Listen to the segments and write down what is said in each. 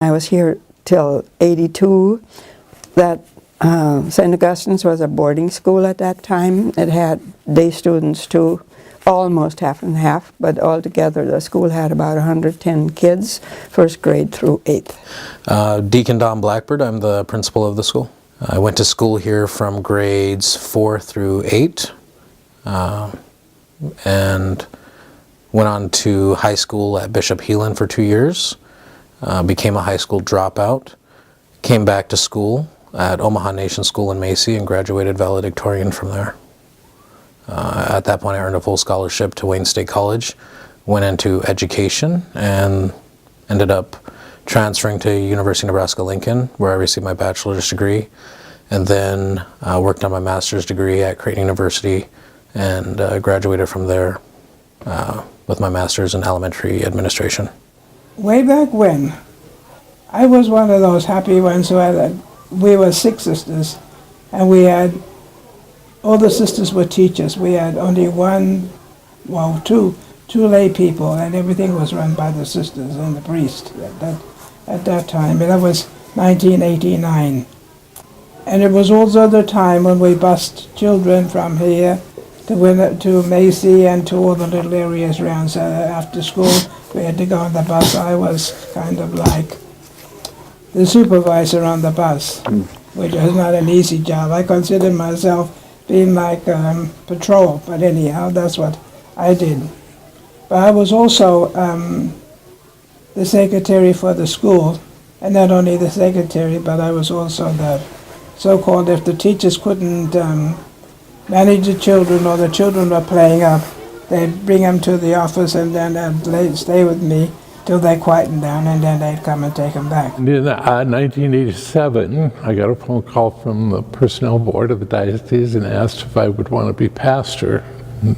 I was here till '82. That St. Augustine's was a boarding school at that time. It had day students too, almost half and half, but altogether the school had about 110 kids, first grade through 8th. Deacon Don Blackbird, I'm the principal of the school. I went to school here from grades 4 through 8 and went on to high school at Bishop Heelan for 2 years, became a high school dropout, came back to school at Omaha Nation School in Macy and graduated valedictorian from there. At that point I earned a full scholarship to Wayne State College, went into education and ended up transferring to University of Nebraska-Lincoln, where I received my bachelor's degree, and then worked on my master's degree at Creighton University and graduated from there with my master's in elementary administration. Way back when, I was one of those happy ones who had we were 6 sisters, and we had, all the sisters were teachers. We had only two lay people, and everything was run by the sisters and the priest at that time. And that was 1989. And it was also the time when we bused children from here to Macy and to all the little areas around. So after school, we had to go on the bus. I was kind of like the supervisor on the bus, which was not an easy job. I considered myself being like patrol, but anyhow, that's what I did. But I was also the secretary for the school, and not only the secretary, but I was also the so-called, if the teachers couldn't manage the children or the children were playing up, they'd bring them to the office and then they'd stay with me till they quietened down, and then they'd come and take them back. In 1987, I got a phone call from the personnel board of the diocese and asked if I would want to be pastor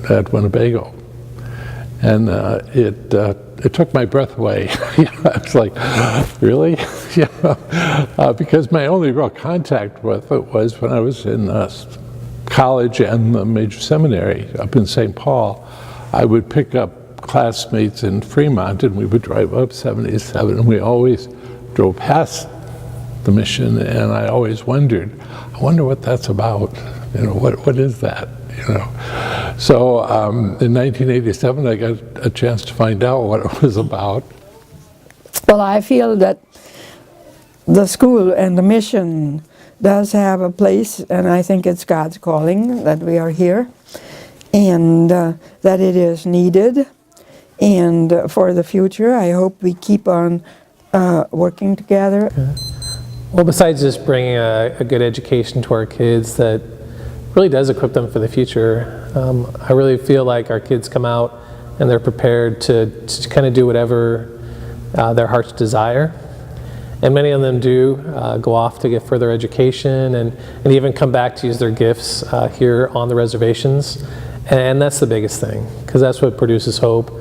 at Winnebago. And it took my breath away. I was like, really? Because my only real contact with it was when I was in college and the major seminary up in St. Paul. I would pick up classmates in Fremont, and we would drive up 77, and we always drove past the mission, and I always wondered, I wonder what that's about. What is that? So in 1987, I got a chance to find out what it was about. Well, I feel that the school and the mission does have a place, and I think it's God's calling that we are here, and that it is needed. And for the future, I hope we keep on working together. Well, besides just bringing a good education to our kids that really does equip them for the future, I really feel like our kids come out and they're prepared to kind of do whatever their hearts desire. And many of them do go off to get further education and even come back to use their gifts here on the reservations. And that's the biggest thing, because that's what produces hope,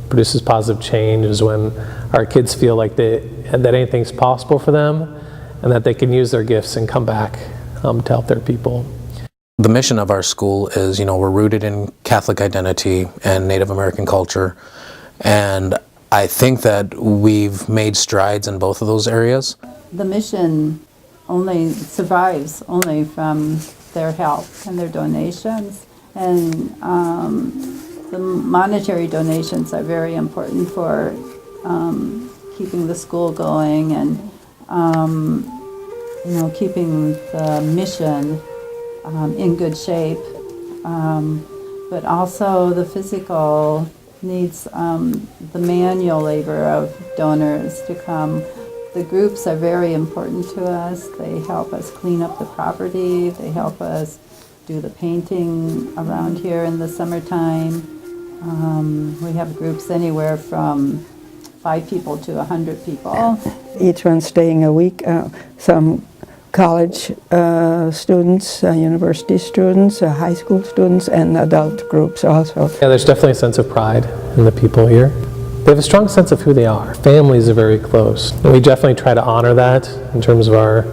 produces positive change, is when our kids feel like that anything's possible for them and that they can use their gifts and come back to help their people. The mission of our school is, we're rooted in Catholic identity and Native American culture, and I think that we've made strides in both of those areas. The mission only survives only from their help and their donations, and the monetary donations are very important for keeping the school going and keeping the mission in good shape, but also the physical needs the manual labor of donors to come. The groups are very important to us. They help us clean up the property. They help us do the painting around here in the summertime. We have groups anywhere from 5 people to 100 people. Each one staying a week. Some college students, university students, high school students, and adult groups also. Yeah, there's definitely a sense of pride in the people here. They have a strong sense of who they are. Families are very close. And we definitely try to honor that in terms of our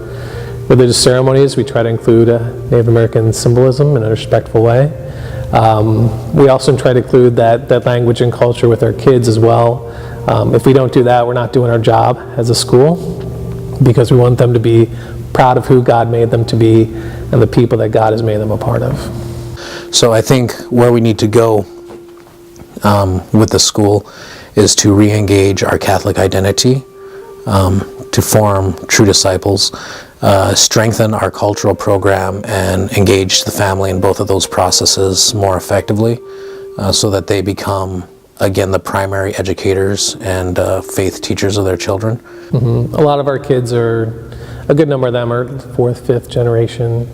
religious ceremonies. We try to include Native American symbolism in a respectful way. We also try to include that language and culture with our kids as well. If we don't do that, we're not doing our job as a school, because we want them to be proud of who God made them to be and the people that God has made them a part of. So I think where we need to go with the school is to re-engage our Catholic identity, to form true disciples, strengthen our cultural program, and engage the family in both of those processes more effectively, so that they become, again, the primary educators and faith teachers of their children. A lot of our kids a good number of them are 4th, 5th generation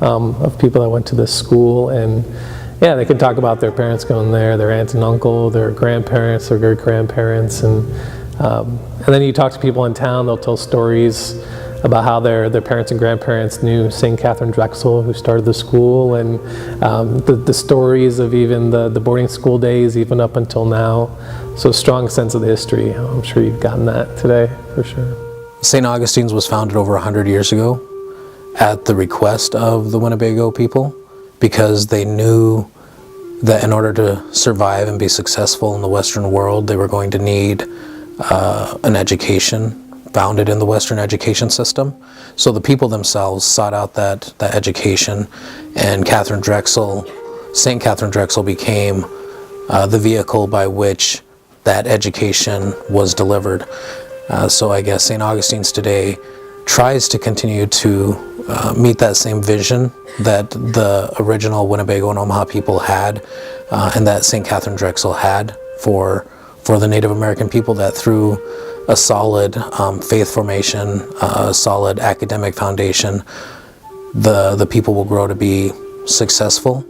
of people that went to this school, and yeah, they can talk about their parents going there, their aunt and uncle, their grandparents, their great-grandparents, and then you talk to people in town, they'll tell stories about how their parents and grandparents knew St. Catherine Drexel, who started the school, and the stories of even the boarding school days, even up until now. So a strong sense of the history. I'm sure you've gotten that today, for sure. St. Augustine's was founded over 100 years ago at the request of the Winnebago people, because they knew that in order to survive and be successful in the Western world, they were going to need an education founded in the Western education system. So the people themselves sought out that education, and St. Catherine Drexel became the vehicle by which that education was delivered. So I guess St. Augustine's today tries to continue to meet that same vision that the original Winnebago and Omaha people had, and that St. Catherine Drexel had for the Native American people, that through a solid faith formation, a solid academic foundation, the people will grow to be successful,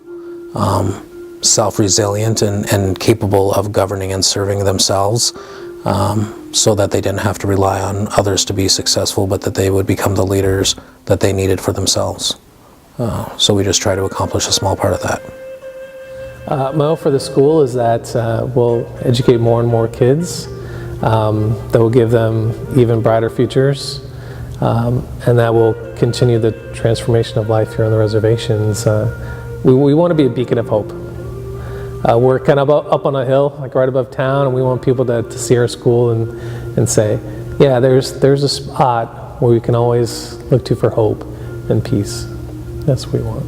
self-resilient, and capable of governing and serving themselves, so that they didn't have to rely on others to be successful, but that they would become the leaders that they needed for themselves. So we just try to accomplish a small part of that. My hope for the school is that we'll educate more and more kids, that will give them even brighter futures, and that will continue the transformation of life here on the reservations. We want to be a beacon of hope. We're kind of up on a hill, like right above town, and we want people to see our school and say, yeah, there's a spot where we can always look to for hope and peace. That's what we want.